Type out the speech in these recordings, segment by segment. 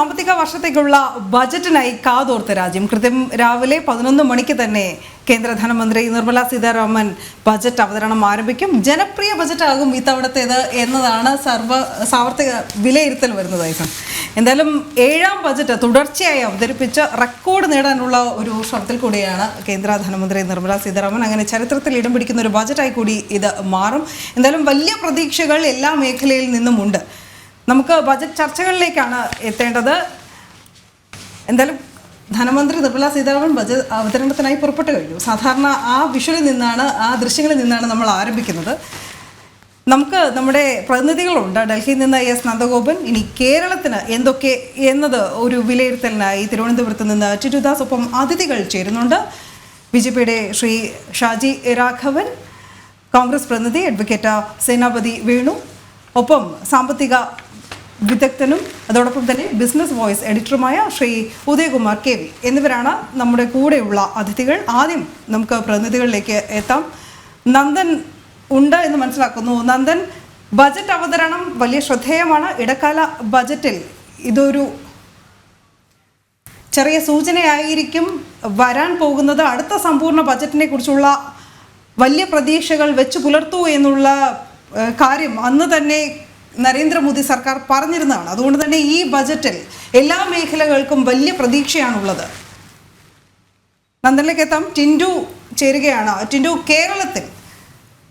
സാമ്പത്തിക വർഷത്തേക്കുള്ള ബജറ്റിനായി കാതോർത്ത രാജ്യം. കൃത്യം രാവിലെ 11 മണിക്ക് തന്നെ കേന്ദ്ര ധനമന്ത്രി നിർമ്മല സീതാരാമൻ ബജറ്റ് അവതരണം ആരംഭിക്കും. ജനപ്രിയ ബജറ്റാകും ഇത്തവണത്തേത് എന്നതാണ് സാമ്പത്തിക വിലയിരുത്തൽ വരുന്നതായിട്ടും. എന്തായാലും 7ാം ബജറ്റ് തുടർച്ചയായി അവതരിപ്പിച്ച് റെക്കോർഡ് നേടാനുള്ള ഒരു ശ്രമത്തിൽ കൂടിയാണ് കേന്ദ്ര ധനമന്ത്രി നിർമ്മല സീതാരാമൻ. അങ്ങനെ ചരിത്രത്തിൽ ഇടം പിടിക്കുന്ന ഒരു ബജറ്റായി കൂടി ഇത് മാറും. എന്തായാലും വലിയ പ്രതീക്ഷകൾ എല്ലാ മേഖലയിൽ നിന്നുമുണ്ട്. നമുക്ക് ബജറ്റ് ചർച്ചകളിലേക്കാണ് എത്തേണ്ടത്. എന്തായാലും ധനമന്ത്രി നിർമ്മല സീതാരാമൻ ബജറ്റ് അവതരണത്തിനായി പുറപ്പെട്ടു കഴിഞ്ഞു. സാധാരണ ആ വിഷ്വലിൽ നിന്നാണ്, ആ ദൃശ്യങ്ങളിൽ നിന്നാണ് നമ്മൾ ആരംഭിക്കുന്നത്. നമുക്ക് നമ്മുടെ പ്രതിനിധികളുണ്ട്. ഡൽഹിയിൽ നിന്ന് എസ് നന്ദഗോപൻ. ഇനി കേരളത്തിന് എന്തൊക്കെ എന്നത് ഒരു വിലയിരുത്തലിനായി തിരുവനന്തപുരത്ത് നിന്ന് ടിറ്റുദാസ്, ഒപ്പം അതിഥികൾ ചേരുന്നുണ്ട്. ബിജെപിയുടെ ശ്രീ ഷാജി രാഘവൻ, കോൺഗ്രസ് പ്രതിനിധി അഡ്വക്കേറ്റ് സേനാപതി വേണു, ഒപ്പം സാമ്പത്തിക വിദഗ്ധനും അതോടൊപ്പം തന്നെ ബിസിനസ് വോയിസ് എഡിറ്ററുമായ ശ്രീ ഉദയകുമാർ KV എന്നിവരാണ് നമ്മുടെ കൂടെയുള്ള അതിഥികൾ. ആദ്യം നമുക്ക് പ്രതിനിധികളിലേക്ക് എത്താം. നന്ദൻ ഉണ്ട് എന്ന് മനസ്സിലാക്കുന്നു. നന്ദൻ, ബജറ്റ് അവതരണം വലിയ ശ്രദ്ധേയമാണ്. ഇടക്കാല ബജറ്റിൽ ഇതൊരു ചെറിയ സൂചനയായിരിക്കും വരാൻ പോകുന്നത്. അടുത്ത സമ്പൂർണ്ണ ബജറ്റിനെ കുറിച്ചുള്ള വലിയ പ്രതീക്ഷകൾ വെച്ച് പുലർത്തൂ എന്നുള്ള കാര്യം അന്ന് തന്നെ നരേന്ദ്രമോദി സർക്കാർ പറഞ്ഞിരുന്നതാണ്. അതുകൊണ്ട് തന്നെ ഈ ബജറ്റിൽ എല്ലാ മേഖലകൾക്കും വലിയ പ്രതീക്ഷയാണുള്ളത്. നന്ദനിലേക്ക് എത്താം. ടിൻഡു ചേരുകയാണ്. ടിൻഡു, കേരളത്തിൽ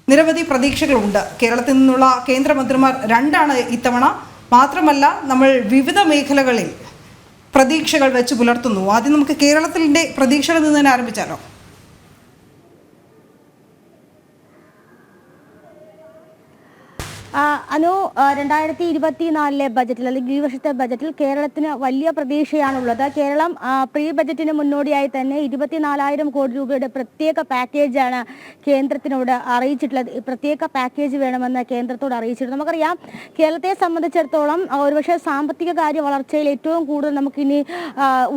നിരവധി പ്രതീക്ഷകളുണ്ട്. കേരളത്തിൽ നിന്നുള്ള കേന്ദ്രമന്ത്രിമാർ 2 ഇത്തവണ. മാത്രമല്ല, നമ്മൾ വിവിധ മേഖലകളിൽ പ്രതീക്ഷകൾ വെച്ച് പുലർത്തുന്നു. ആദ്യം നമുക്ക് കേരളത്തിൻ്റെ പ്രതീക്ഷകളിൽ നിന്ന് തന്നെ ആരംഭിച്ചാലോ? അനു, 2024 ബജറ്റിൽ അല്ലെങ്കിൽ ഈ വർഷത്തെ ബജറ്റിൽ കേരളത്തിന് വലിയ പ്രതീക്ഷയാണുള്ളത്. കേരളം പ്രീ ബജറ്റിന് മുന്നോടിയായി തന്നെ 24,000 കോടി രൂപയുടെ പ്രത്യേക പാക്കേജാണ് കേന്ദ്രത്തിനോട് അറിയിച്ചിട്ടുള്ളത്. പ്രത്യേക പാക്കേജ് വേണമെന്ന് കേന്ദ്രത്തോട് അറിയിച്ചിട്ടുണ്ട്. നമുക്കറിയാം, കേരളത്തെ സംബന്ധിച്ചിടത്തോളം ഒരുപക്ഷെ സാമ്പത്തിക കാര്യ വളർച്ചയിൽ ഏറ്റവും കൂടുതൽ നമുക്കിനി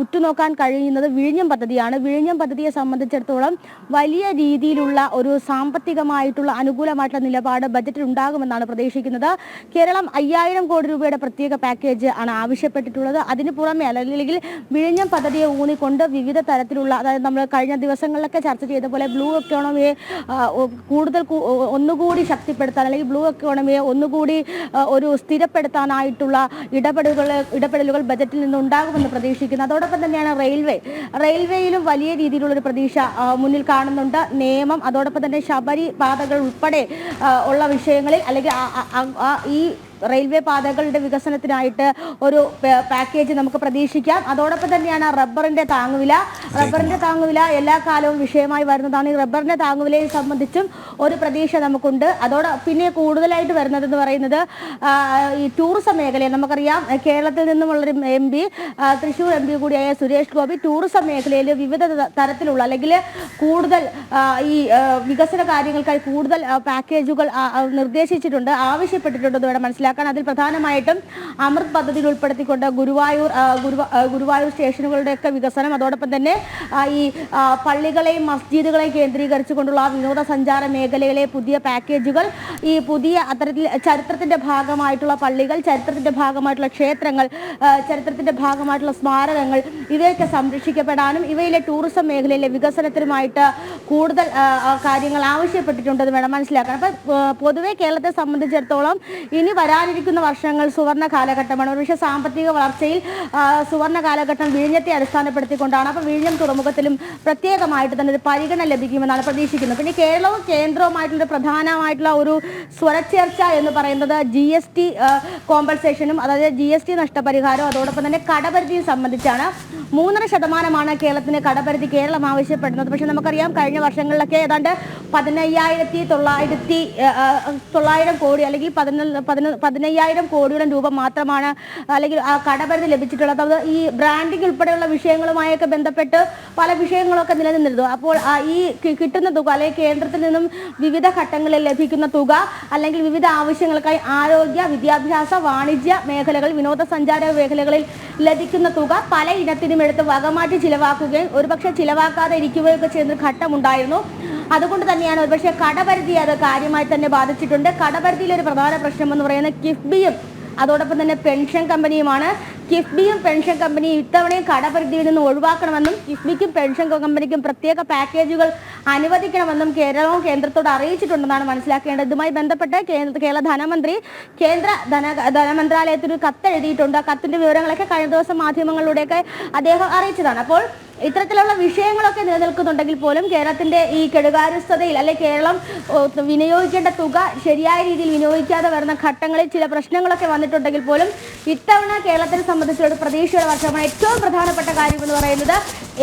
ഉറ്റുനോക്കാൻ കഴിയുന്നത് വിഴിഞ്ഞം പദ്ധതിയാണ്. വിഴിഞ്ഞം പദ്ധതിയെ സംബന്ധിച്ചിടത്തോളം വലിയ രീതിയിലുള്ള ഒരു സാമ്പത്തികമായിട്ടുള്ള അനുകൂലമായിട്ടുള്ള നിലപാട് ബജറ്റിൽ ഉണ്ടാകുമെന്നാണ് പ്രതീക്ഷിക്കുന്നത്. കേരളം 5,000 കോടി രൂപയുടെ പ്രത്യേക പാക്കേജ് ആണ് ആവശ്യപ്പെട്ടിട്ടുള്ളത്. അതിന് പുറമെ അല്ലെങ്കിൽ വിഴിഞ്ഞം പദ്ധതിയെ ഊന്നിക്കൊണ്ട് വിവിധ തരത്തിലുള്ള, അതായത് നമ്മൾ കഴിഞ്ഞ ദിവസങ്ങളിലൊക്കെ ചർച്ച ചെയ്ത പോലെ ബ്ലൂ എക്കോണമിയെ കൂടുതൽ ഒന്നുകൂടി ശക്തിപ്പെടുത്താൻ, അല്ലെങ്കിൽ ബ്ലൂ എക്കോണമിയെ ഒന്നുകൂടി ഒരു സ്ഥിരപ്പെടുത്താനായിട്ടുള്ള ഇടപെടലുകൾ ബജറ്റിൽ നിന്ന് ഉണ്ടാകുമെന്ന് പ്രതീക്ഷിക്കുന്നു. അതോടൊപ്പം തന്നെയാണ് റെയിൽവേയിലും വലിയ രീതിയിലുള്ളൊരു പ്രതീക്ഷ മുന്നിൽ കാണുന്നുണ്ട്. നിയമം, അതോടൊപ്പം തന്നെ ശബരി പാതകൾ ഉൾപ്പെടെ ഉള്ള വിഷയങ്ങളിൽ അല്ലെങ്കിൽ ഈ റെയിൽവേ പാതകളുടെ വികസനത്തിനായിട്ട് ഒരു പാക്കേജ് നമുക്ക് പ്രതീക്ഷിക്കാം. അതോടൊപ്പം തന്നെയാണ് റബ്ബറിന്റെ താങ്ങുവില എല്ലാ കാലവും വിഷയമായി വരുന്നതാണ്. ഈ റബ്ബറിന്റെ താങ്ങുവിലയെ സംബന്ധിച്ചും ഒരു പ്രതീക്ഷ നമുക്കുണ്ട്. പിന്നെ കൂടുതലായിട്ട് വരുന്നതെന്ന് പറയുന്നത് ഈ ടൂറിസം മേഖലയെ നമുക്കറിയാം. കേരളത്തിൽ നിന്നുമുള്ളൊരു MP, തൃശ്ശൂർ MP കൂടിയായ സുരേഷ് ഗോപി ടൂറിസം മേഖലയിൽ വിവിധ തരത്തിലുള്ള അല്ലെങ്കിൽ കൂടുതൽ ഈ വികസന കാര്യങ്ങൾക്കായി കൂടുതൽ പാക്കേജുകൾ നിർദ്ദേശിച്ചിട്ടുണ്ട്, ആവശ്യപ്പെട്ടിട്ടുണ്ടെന്ന് വേണം മനസ്സിലാക്കാൻ. അതിൽ പ്രധാനമായിട്ടും അമൃത് പദ്ധതിയിൽ ഉൾപ്പെടുത്തിക്കൊണ്ട് ഗുരുവായൂർ സ്റ്റേഷനുകളുടെയൊക്കെ വികസനം, അതോടൊപ്പം തന്നെ ഈ പള്ളികളെയും മസ്ജിദുകളെയും കേന്ദ്രീകരിച്ചുകൊണ്ടുള്ള വിനോദസഞ്ചാര മേഖലയിലെ പുതിയ പാക്കേജുകൾ, ഈ പുതിയ അത്തരത്തിൽ ചരിത്രത്തിന്റെ ഭാഗമായിട്ടുള്ള പള്ളികൾ, ചരിത്രത്തിന്റെ ഭാഗമായിട്ടുള്ള ക്ഷേത്രങ്ങൾ, ചരിത്രത്തിന്റെ ഭാഗമായിട്ടുള്ള സ്മാരകങ്ങൾ, ഇവയൊക്കെ സംരക്ഷിക്കപ്പെടാനും ഇവയിലെ ടൂറിസം മേഖലയിലെ വികസനത്തിനുമായിട്ട് കൂടുതൽ കാര്യങ്ങൾ ആവശ്യപ്പെട്ടിട്ടുണ്ടെന്ന് വേണം മനസ്സിലാക്കാൻ. അപ്പം പൊതുവെ കേരളത്തെ സംബന്ധിച്ചിടത്തോളം ഇനി വരാനിരിക്കുന്ന വർഷങ്ങൾ സുവർണ്ണ കാലഘട്ടമാണ്. പക്ഷേ സാമ്പത്തിക വളർച്ചയിൽ സുവർണ്ണ കാലഘട്ടം വിഴിഞ്ഞത്തെ അടിസ്ഥാനപ്പെടുത്തിക്കൊണ്ടാണ്. അപ്പോൾ വിഴിഞ്ഞം തുറമുഖത്തിലും പ്രത്യേകമായിട്ട് തന്നെ ഒരു പരിഗണന ലഭിക്കുമെന്നാണ് പ്രതീക്ഷിക്കുന്നത്. പിന്നെ കേരളവും കേന്ദ്രവുമായിട്ടുള്ള പ്രധാനമായിട്ടുള്ള ഒരു സ്വരച്ചേർച്ച എന്ന് പറയുന്നത് GST കോമ്പൻസേഷനും, അതായത് GST നഷ്ടപരിഹാരം, അതോടൊപ്പം തന്നെ കടപരിധിയും സംബന്ധിച്ചാണ്. 3.5% കേരളത്തിന് കടപരിധി കേരളം ആവശ്യപ്പെടുന്നത്. പക്ഷെ നമുക്കറിയാം, കഴിഞ്ഞ വർഷങ്ങളിലൊക്കെ ഏതാണ്ട് 15,900 കോടി അല്ലെങ്കിൽ 15,000 കോടിയോളം രൂപ മാത്രമാണ് അല്ലെങ്കിൽ ആ കടപരിധി ലഭിച്ചിട്ടുള്ളത്. അത് ഈ ബ്രാൻഡിംഗ് ഉൾപ്പെടെയുള്ള വിഷയങ്ങളുമായൊക്കെ ബന്ധപ്പെട്ട് പല വിഷയങ്ങളൊക്കെ നിലനിന്നിരുന്നു. അപ്പോൾ ഈ കിട്ടുന്ന തുക, അല്ലെങ്കിൽ കേന്ദ്രത്തിൽ നിന്നും വിവിധ ഘട്ടങ്ങളിൽ ലഭിക്കുന്ന തുക, അല്ലെങ്കിൽ വിവിധ ആവശ്യങ്ങൾക്കായി ആരോഗ്യ, വിദ്യാഭ്യാസ, വാണിജ്യ മേഖലകൾ, വിനോദസഞ്ചാര മേഖലകളിൽ ലഭിക്കുന്ന തുക പല ഇനത്തിനും എടുത്ത് വകമാറ്റി ചിലവാക്കുകയും ഒരുപക്ഷെ ചിലവാക്കാതെ ഇരിക്കുകയൊക്കെ ചെയ്യുന്ന ഘട്ടമുണ്ടായിരുന്നു. അതുകൊണ്ട് തന്നെയാണ് ഒരുപക്ഷെ കടപരിധി അത് കാര്യമായി തന്നെ ബാധിച്ചിട്ടുണ്ട്. കടപരിധിയിലൊരു പ്രധാന പ്രശ്നം എന്ന് പറയുന്നത് കിഫ്ബിയും അതോടൊപ്പം തന്നെ പെൻഷൻ കമ്പനിയുമാണ്. കിഫ്ബിയും പെൻഷൻ കമ്പനിയും ഇത്തവണയും കടപരിധിയിൽ നിന്ന് ഒഴിവാക്കണമെന്നും കിഫ്ബിക്കും പെൻഷൻ കമ്പനിക്കും പ്രത്യേക പാക്കേജുകൾ അനുവദിക്കണമെന്നും കേരളവും കേന്ദ്രത്തോട് അറിയിച്ചിട്ടുണ്ടെന്നാണ് മനസ്സിലാക്കേണ്ടത്. ഇതുമായി ബന്ധപ്പെട്ട് കേരള ധനമന്ത്രി കേന്ദ്ര ധനമന്ത്രാലയത്തിന് ഒരു കത്ത് എഴുതിയിട്ടുണ്ട്. ആ കത്തിന്റെ വിവരങ്ങളൊക്കെ കഴിഞ്ഞ ദിവസം മാധ്യമങ്ങളിലൂടെയൊക്കെ അദ്ദേഹം അറിയിച്ചതാണ്. അപ്പോൾ ഇത്തരത്തിലുള്ള വിഷയങ്ങളൊക്കെ നിലനിൽക്കുന്നുണ്ടെങ്കിൽ പോലും കേരളത്തിന്റെ ഈ കെടുകാര്യസ്ഥതയിൽ അല്ലെങ്കിൽ കേരളം വിനിയോഗിക്കേണ്ട തുക ശരിയായ രീതിയിൽ വിനിയോഗിക്കാതെ വരുന്ന ഘട്ടങ്ങളിൽ ചില പ്രശ്നങ്ങളൊക്കെ വന്നിട്ടുണ്ടെങ്കിൽ പോലും ഇത്തവണ കേരളത്തിനെ സംബന്ധിച്ചുള്ള പ്രതീക്ഷയുടെ വർഷമാണ്. ഏറ്റവും പ്രധാനപ്പെട്ട കാര്യം എന്ന് പറയുന്നത്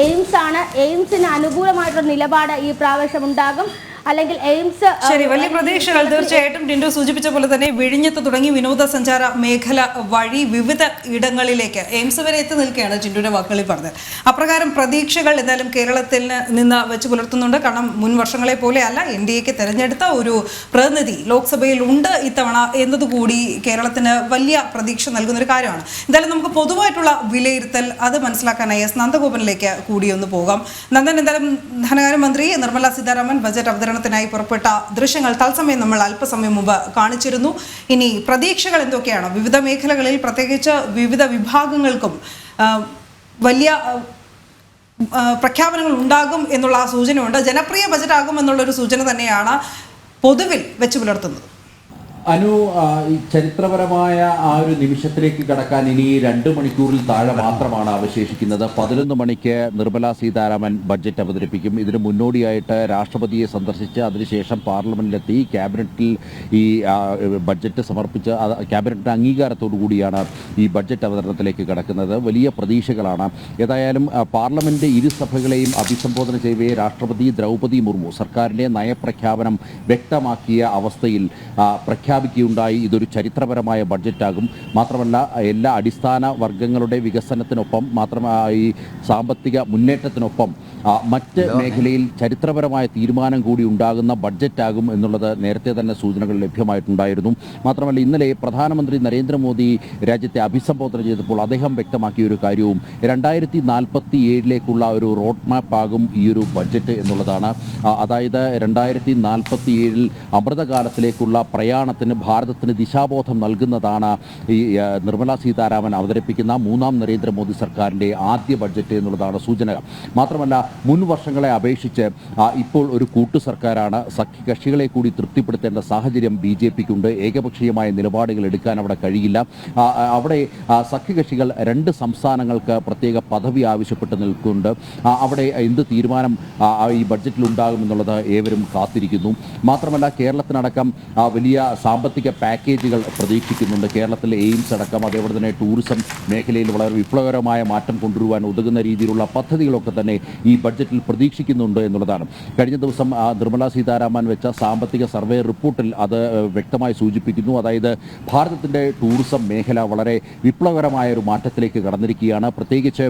എയിംസ് ആണ്. എയിംസിന് അനുകൂലമായിട്ടുള്ള നിലപാട് ഈ പ്രാവശ്യം ഉണ്ടാകും. അല്ലെങ്കിൽ എയിംസ് ശരി, വലിയ പ്രതീക്ഷകൾ തീർച്ചയായിട്ടും ടിൻഡു സൂചിപ്പിച്ച പോലെ തന്നെ വിഴിഞ്ഞത്ത് തുടങ്ങി വിനോദസഞ്ചാര മേഖല വഴി വിവിധ ഇടങ്ങളിലേക്ക് എയിംസ് വരെ എത്തി നിൽക്കുകയാണ് ടിൻഡുവിന്റെ വാക്കുകളിൽ പറഞ്ഞത്. അപ്രകാരം പ്രതീക്ഷകൾ എന്തായാലും കേരളത്തിൽ നിന്ന് വെച്ച് പുലർത്തുന്നുണ്ട്. കാരണം മുൻ വർഷങ്ങളെ പോലെ അല്ല, NDAക്ക് തെരഞ്ഞെടുത്ത ഒരു പ്രതിനിധി ലോക്സഭയിൽ ഉണ്ട് ഇത്തവണ എന്നതുകൂടി കേരളത്തിന് വലിയ പ്രതീക്ഷ നൽകുന്ന ഒരു കാര്യമാണ്. എന്തായാലും നമുക്ക് പൊതുവായിട്ടുള്ള വിലയിരുത്തൽ അത് മനസ്സിലാക്കാനായി നന്ദഗോപനിലേക്ക് കൂടി ഒന്ന് പോകാം. നന്ദൻ, എന്തായാലും ധനകാര്യമന്ത്രി നിർമ്മല സീതാരാമൻ ബജറ്റ് അവതരണത്തിനായി പുറപ്പെട്ട ദൃശ്യങ്ങൾ തത്സമയം നമ്മൾ അല്പസമയം മുമ്പ് കാണിച്ചിരുന്നു. ഇനി പ്രതീക്ഷകൾ എന്തൊക്കെയാണ്? വിവിധ മേഖലകളിൽ പ്രത്യേകിച്ച് വിവിധ വിഭാഗങ്ങൾക്കും വലിയ പ്രഖ്യാപനങ്ങൾ ഉണ്ടാകും എന്നുള്ള സൂചനയുണ്ട്. ജനപ്രിയ ബജറ്റ് ആകും എന്നുള്ളൊരു സൂചന തന്നെയാണ് പൊതുവിൽ വെച്ച് പുലർത്തുന്നത്. അനു, ഈ ചരിത്രപരമായ ആ ഒരു നിമിഷത്തിലേക്ക് കടക്കാൻ ഇനി 2 മണിക്കൂറിൽ താഴെ മാത്രമാണ് അവശേഷിക്കുന്നത്. 11 മണിക്ക് നിർമ്മല സീതാരാമൻ ബഡ്ജറ്റ് അവതരിപ്പിക്കും. ഇതിന് മുന്നോടിയായിട്ട് രാഷ്ട്രപതിയെ സന്ദർശിച്ച് അതിനുശേഷം പാർലമെന്റിലെത്തി ക്യാബിനറ്റിൽ ഈ ബഡ്ജറ്റ് സമർപ്പിച്ച് ക്യാബിനറ്റിന്റെ അംഗീകാരത്തോടു കൂടിയാണ് ഈ ബഡ്ജറ്റ് അവതരണത്തിലേക്ക് കടക്കുന്നത്. വലിയ പ്രതീക്ഷകളാണ്. ഏതായാലും പാർലമെന്റ് ഇരുസഭകളെയും അഭിസംബോധന ചെയ്യവേ രാഷ്ട്രപതി ദ്രൗപദി മുർമു സർക്കാരിന്റെ നയപ്രഖ്യാപനം വ്യക്തമാക്കിയ അവസ്ഥയിൽ പ്രഖ്യാപിക്കുകയുണ്ടായി. ഇതൊരു ചരിത്രപരമായ ബഡ്ജറ്റാകും. മാത്രമല്ല എല്ലാ അടിസ്ഥാന വർഗങ്ങളുടെ വികസനത്തിനൊപ്പം മാത്രമായി സാമ്പത്തിക മുന്നേറ്റത്തിനൊപ്പം മറ്റ് മേഖലയിൽ ചരിത്രപരമായ തീരുമാനം കൂടി ഉണ്ടാകുന്ന ബഡ്ജറ്റാകും എന്നുള്ളത് നേരത്തെ തന്നെ സൂചനകൾ ലഭ്യമായിട്ടുണ്ടായിരുന്നു. മാത്രമല്ല ഇന്നലെ പ്രധാനമന്ത്രി നരേന്ദ്രമോദി രാജ്യത്തെ അഭിസംബോധന ചെയ്തപ്പോൾ അദ്ദേഹം വ്യക്തമാക്കിയ ഒരു കാര്യവും 2047 ഒരു റോഡ് മാപ്പ് ആകും ഈ ഒരു ബഡ്ജറ്റ് എന്നുള്ളതാണ്. അതായത് 2047 അമൃതകാലത്തിലേക്കുള്ള പ്രയാണത്തിന് ഭാരതത്തിന് ദിശാബോധം നൽകുന്നതാണ് ഈ നിർമ്മല സീതാരാമൻ അവതരിപ്പിക്കുന്ന 3ാം നരേന്ദ്രമോദി സർക്കാരിൻ്റെ ആദ്യ ബഡ്ജറ്റ് എന്നുള്ളതാണ് സൂചന. മാത്രമല്ല മുൻ വർഷങ്ങളെ അപേക്ഷിച്ച് ഇപ്പോൾ ഒരു കൂട്ടു സർക്കാരാണ്. സഖ്യകക്ഷികളെ കൂടി തൃപ്തിപ്പെടുത്തേണ്ട സാഹചര്യം BJPക്കുണ്ട്. ഏകപക്ഷീയമായ നിലപാടുകൾ എടുക്കാൻ അവിടെ കഴിയില്ല. അവിടെ സഖ്യകക്ഷികൾ 2 സംസ്ഥാനങ്ങൾക്ക് പ്രത്യേക പദവി ആവശ്യപ്പെട്ട് നിൽക്കുന്നുണ്ട്. അവിടെ എന്ത് തീരുമാനം ഈ ബഡ്ജറ്റിൽ ഉണ്ടാകുമെന്നുള്ളത് ഏവരും കാത്തിരിക്കുന്നു. മാത്രമല്ല കേരളത്തിനടക്കം വലിയ സാമ്പത്തിക പാക്കേജുകൾ പ്രതീക്ഷിക്കുന്നുണ്ട്. കേരളത്തിലെ എയിംസ് അടക്കം അതേപോലെ തന്നെ ടൂറിസം മേഖലയിൽ വളരെ വിപ്ലവകരമായ മാറ്റം കൊണ്ടുവരുവാൻ ഉതകുന്ന രീതിയിലുള്ള പദ്ധതികളൊക്കെ തന്നെ ഈ ബഡ്ജറ്റിൽ പ്രതീക്ഷിക്കുന്നുണ്ട് എന്നുള്ളതാണ്. കഴിഞ്ഞ ദിവസം നിർമ്മല സീതാരാമൻ വെച്ച സാമ്പത്തിക സർവേ റിപ്പോർട്ടിൽ അത് വ്യക്തമായി സൂചിപ്പിക്കുന്നു. അതായത് ഭാരതത്തിൻ്റെ ടൂറിസം മേഖല വളരെ വിപ്ലവകരമായ ഒരു മാറ്റത്തിലേക്ക് കടന്നിരിക്കുകയാണ്. പ്രത്യേകിച്ച്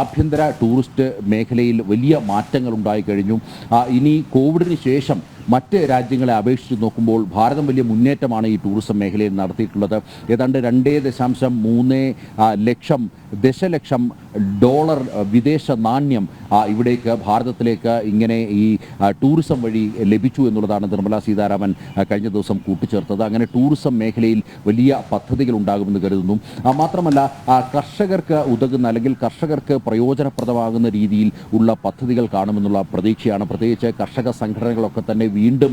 ആഭ്യന്തര ടൂറിസ്റ്റ് മേഖലയിൽ വലിയ മാറ്റങ്ങൾ ഉണ്ടായിക്കഴിഞ്ഞു. ഇനി കോവിഡിന് ശേഷം മറ്റ് രാജ്യങ്ങളെ അപേക്ഷിച്ച് നോക്കുമ്പോൾ ഭാരതം വലിയ മുന്നേറ്റമാണ് ഈ ടൂറിസം മേഖലയിൽ നടത്തിയിട്ടുള്ളത്. ഏതാണ്ട് 2.3 ദശലക്ഷം ഡോളർ വിദേശ നാണ്യം ഇവിടേക്ക് ഭാരതത്തിലേക്ക് ഇങ്ങനെ ഈ ടൂറിസം വഴി ലഭിച്ചു എന്നുള്ളതാണ് നിർമ്മല സീതാരാമൻ കഴിഞ്ഞ ദിവസം കൂട്ടിച്ചേർത്തത്. അങ്ങനെ ടൂറിസം മേഖലയിൽ വലിയ പദ്ധതികൾ ഉണ്ടാകുമെന്ന് കരുതുന്നു. മാത്രമല്ല കർഷകർക്ക് ഉതകുന്ന അല്ലെങ്കിൽ കർഷകർക്ക് പ്രയോജനപ്രദമാകുന്ന രീതിയിൽ ഉള്ള പദ്ധതികൾ കാണുമെന്നുള്ള പ്രതീക്ഷയാണ്. പ്രത്യേകിച്ച് കർഷക സംഘടനകളൊക്കെ തന്നെ വീണ്ടും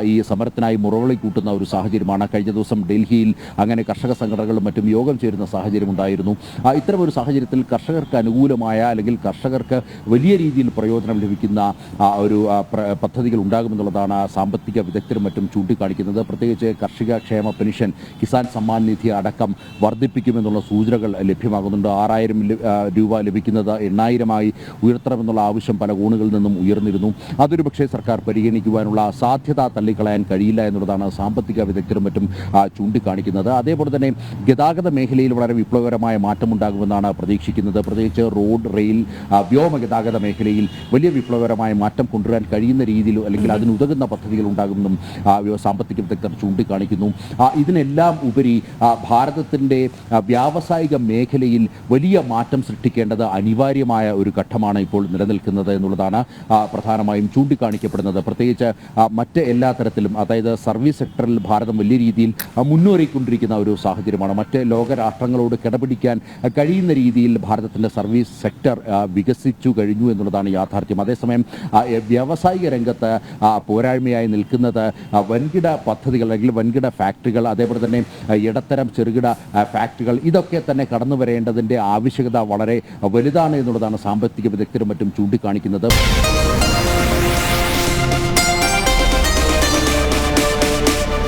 ഈ സമരത്തിനായി മുറവിളി കൂട്ടുന്ന ഒരു സാഹചര്യമാണ്. കഴിഞ്ഞ ദിവസം ഡൽഹിയിൽ അങ്ങനെ കർഷക സംഘടനകളും മറ്റും യോഗം ചേരുന്ന സാഹചര്യം ഉണ്ടായിരുന്നു. ഇത്തരമൊരു സാഹചര്യത്തിൽ കർഷകർക്ക് അനുകൂലമായ അല്ലെങ്കിൽ കർഷകർക്ക് വലിയ രീതിയിൽ പ്രയോജനം ലഭിക്കുന്ന ഒരു പദ്ധതികൾ ഉണ്ടാകുമെന്നുള്ളതാണ് സാമ്പത്തിക വിദഗ്ധരും മറ്റും ചൂണ്ടിക്കാണിക്കുന്നത്. പ്രത്യേകിച്ച് കാർഷിക ക്ഷേമ പെൻഷൻ, കിസാൻ സമ്മാൻ നിധി അടക്കം വർദ്ധിപ്പിക്കുമെന്നുള്ള സൂചനകൾ ലഭ്യമാകുന്നുണ്ട്. 6000 രൂപ ലഭിക്കുന്നത് 8000 ഉയർത്തണമെന്നുള്ള ആവശ്യം പല കോണുകളിൽ നിന്നും ഉയർന്നിരുന്നു. അതൊരു പക്ഷേ സർക്കാർ പരിഗണിക്കുവാനുള്ള സാധ്യത തള്ളിക്കളയാൻ കഴിയില്ല എന്നുള്ളതാണ് സാമ്പത്തിക വിദഗ്ധരും മറ്റും ചൂണ്ടിക്കാണിക്കുന്നത്. അതേപോലെ തന്നെ ഗതാഗത മേഖലയിൽ വളരെ വിപ്ലവകരമായ മാറ്റമുണ്ടാകുമെന്നാണ് പ്രതീക്ഷിക്കുന്നത്. പ്രത്യേകിച്ച് റോഡ്, റെയിൽ, വ്യോമ ഗതാഗത മേഖലയിൽ വലിയ വിപ്ലവകരമായ മാറ്റം കൊണ്ടുവരാൻ കഴിയുന്ന രീതിയിൽ അല്ലെങ്കിൽ അതിനുതകുന്ന പദ്ധതികൾ ഉണ്ടാകുമെന്നും സാമ്പത്തിക വിദഗ്ധർ ചൂണ്ടിക്കാണിക്കുന്നു. ഇതിനെല്ലാം ഉപരി ഭാരതത്തിൻ്റെ വ്യാവസായിക മേഖലയിൽ വലിയ മാറ്റം സൃഷ്ടിക്കേണ്ടത് അനിവാര്യമായ ഒരു ഘട്ടമാണ് ഇപ്പോൾ നിലനിൽക്കുന്നത് എന്നുള്ളതാണ് പ്രധാനമായും ചൂണ്ടിക്കാണിക്കപ്പെടുന്നത്. പ്രത്യേകിച്ച് മറ്റ് എല്ലാ തരത്തിലും, അതായത് സർവീസ് സെക്ടറിൽ ഭാരതം വലിയ രീതിയിൽ മുന്നേറിക്കൊണ്ടിരിക്കുന്ന ഒരു സാഹചര്യമാണ്. മറ്റ് ലോകരാഷ്ട്രങ്ങളോട് കിടപിടിക്കാൻ കഴിയുന്ന രീതിയിൽ ഭാരതത്തിൻ്റെ സർവീസ് സെക്ടർ വികസിച്ചു കഴിഞ്ഞു എന്നുള്ളതാണ് യാഥാർത്ഥ്യം. അതേസമയം വ്യാവസായിക രംഗത്ത് പോരായ്മയായി നിൽക്കുന്നത് വൻകിട പദ്ധതികൾ അല്ലെങ്കിൽ വൻകിട ഫാക്ടറികൾ, അതേപോലെ തന്നെ ഇടത്തരം ചെറുകിട ഫാക്ടറികൾ, ഇതൊക്കെ തന്നെ കടന്നു വരേണ്ടതിൻ്റെ ആവശ്യകത വളരെ വലുതാണ് എന്നുള്ളതാണ് സാമ്പത്തിക വിദഗ്ധരും മറ്റും ചൂണ്ടിക്കാണിക്കുന്നത്.